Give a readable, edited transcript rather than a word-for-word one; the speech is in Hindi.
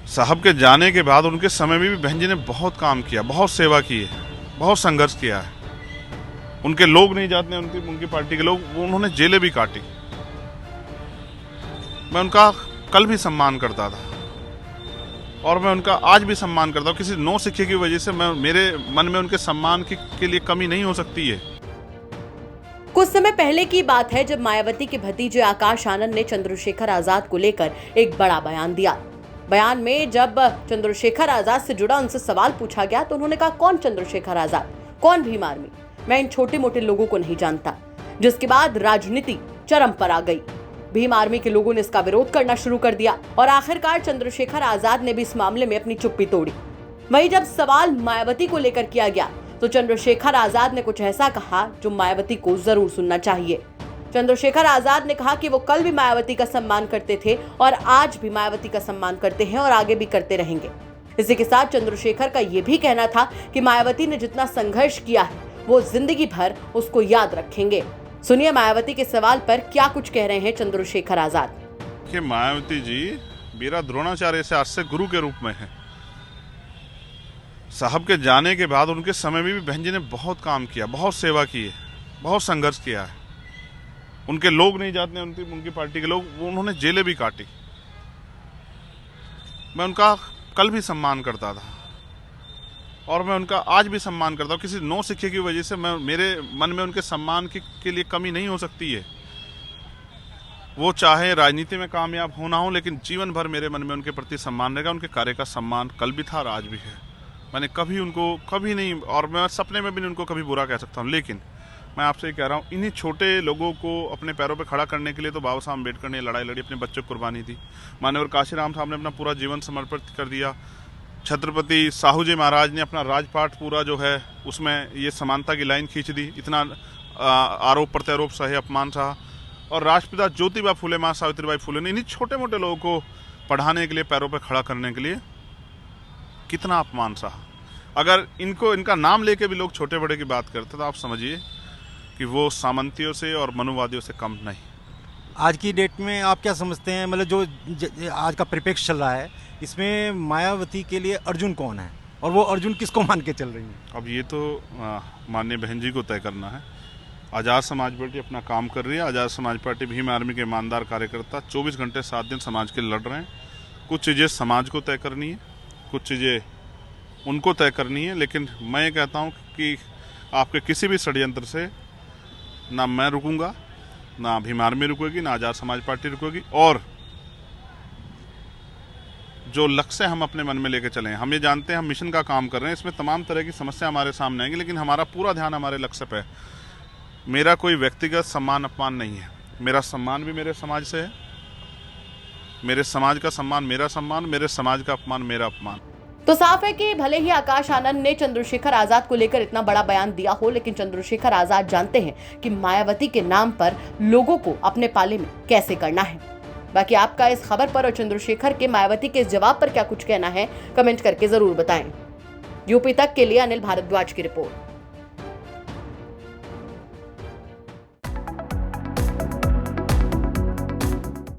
साहब के जाने के बाद उनके समय में भी बहन जी ने बहुत काम किया, बहुत सेवा की है, बहुत संघर्ष किया है। उनके लोग नहीं जाते, उनकी पार्टी के लोग, उन्होंने जेलें भी काटी। मैं उनका कल भी सम्मान करता था और मैं उनका आज भी सम्मान करता हूँ। किसी नौ सिक्के की वजह से मेरे मन में उनके सम्मान के लिए कमी नहीं हो सकती है। कुछ समय पहले की बात है जब मायावती के भतीजे आकाश आनंद ने चंद्रशेखर आजाद को लेकर एक बड़ा बयान दिया। बयान में जब चंद्रशेखर आजाद से जुड़ा उनसे सवाल पूछा गया तो उन्होंने कहा, कौन चंद्रशेखर आजाद, कौन भीम आर्मी, मैं इन छोटे मोटे लोगों को नहीं जानता। जिसके बाद राजनीति चरम पर आ गई। भीम आर्मी के लोगों ने इसका विरोध करना शुरू कर दिया और आखिरकार चंद्रशेखर आजाद ने भी इस मामले में अपनी चुप्पी तोड़ी। वहीं जब सवाल मायावती को लेकर किया गया तो चंद्रशेखर आजाद ने कुछ ऐसा कहा जो मायावती को जरूर सुनना चाहिए। चंद्रशेखर आजाद ने कहा कि वो कल भी मायावती का सम्मान करते थे और आज भी मायावती का सम्मान करते हैं और आगे भी करते रहेंगे। इसी के साथ चंद्रशेखर का ये भी कहना था कि मायावती ने जितना संघर्ष किया है वो जिंदगी भर उसको याद रखेंगे। सुनिए मायावती के सवाल पर क्या कुछ कह रहे हैं चंद्रशेखर आजाद। कि मायावती जी मेरा द्रोणाचार्य से आज से गुरु के रूप में है। साहब के जाने के बाद उनके समय में भी बहन जी ने बहुत काम किया, बहुत सेवा की है, बहुत संघर्ष किया है। उनके लोग नहीं जाते, उनकी पार्टी के लोग, उन्होंने जेलें भी काटी। मैं उनका कल भी सम्मान करता था और मैं उनका आज भी सम्मान करता हूँ। किसी नौ सिक्के की वजह से मेरे मन में उनके सम्मान के लिए कमी नहीं हो सकती है। वो चाहे राजनीति में कामयाब होना हो, लेकिन जीवन भर मेरे मन में उनके प्रति सम्मान रहेगा। उनके कार्य का सम्मान कल भी था और आज भी है। मैंने कभी उनको कभी नहीं, और मैं सपने में भी नहीं उनको कभी बुरा कह सकता हूँ। लेकिन मैं आपसे कह रहा हूँ, इन्हीं छोटे लोगों को अपने पैरों पे खड़ा करने के लिए तो बाबा साहब अम्बेडकर ने लड़ाई लड़ी, अपने बच्चों की कुर्बानी दी। माननीय काशीराम साहब ने अपना पूरा जीवन समर्पित कर दिया। छत्रपति साहू जी महाराज ने अपना राजपाट पूरा जो है उसमें ये समानता की लाइन खींच दी। इतना आरोप प्रत्यारोप सहे, अपमान सहा। और राष्ट्रपिता ज्योतिबा फुले, माँ सावित्रीबाई फुले ने इन्हीं छोटे मोटे लोगों को पढ़ाने के लिए, पैरों पर खड़ा करने के लिए कितना अपमान सहा। अगर इनका नाम लेके भी लोग छोटे बड़े की बात करते तो आप समझिए कि वो सामंतियों से और मनुवादियों से कम नहीं। आज की डेट में आप क्या समझते हैं, मतलब जो आज का परिप्रेक्ष्य चल रहा है, इसमें मायावती के लिए अर्जुन कौन है और वो अर्जुन किसको मान के चल रही है? अब ये तो माननीय बहन जी को तय करना है। आज़ाद समाज पार्टी अपना काम कर रही है। आज़ाद समाज पार्टी भीम आर्मी के ईमानदार कार्यकर्ता 24 घंटे 7 दिन समाज के लिए लड़ रहे हैं। कुछ चीज़ें समाज को तय करनी है, कुछ चीज़ें उनको तय करनी है। लेकिन मैं ये कहता हूँ कि आपके किसी भी षड्यंत्र से ना मैं रुकूंगा, ना भीम आर्मी रुकेगी, ना आज़ाद समाज पार्टी रुकेगी। और जो लक्ष्य हम अपने मन में लेके चले हैं, हम ये जानते हैं हम मिशन का काम कर रहे हैं, इसमें तमाम तरह की समस्या हमारे सामने आएंगी, लेकिन हमारा पूरा ध्यान हमारे लक्ष्य पे है। मेरा कोई व्यक्तिगत सम्मान अपमान नहीं है। मेरा सम्मान भी मेरे समाज से है। मेरे समाज का सम्मान मेरा सम्मान, मेरे समाज का अपमान मेरा अपमान। तो साफ है कि भले ही आकाश आनंद ने चंद्रशेखर आजाद को लेकर इतना बड़ा बयान दिया हो, लेकिन चंद्रशेखर आजाद जानते हैं कि मायावती के नाम पर लोगों को अपने पाले में कैसे करना है। बाकी आपका इस खबर पर और चंद्रशेखर के मायावती के इस जवाब पर क्या कुछ कहना है, कमेंट करके जरूर बताएं। यूपी तक के लिए अनिल भारद्वाज की रिपोर्ट।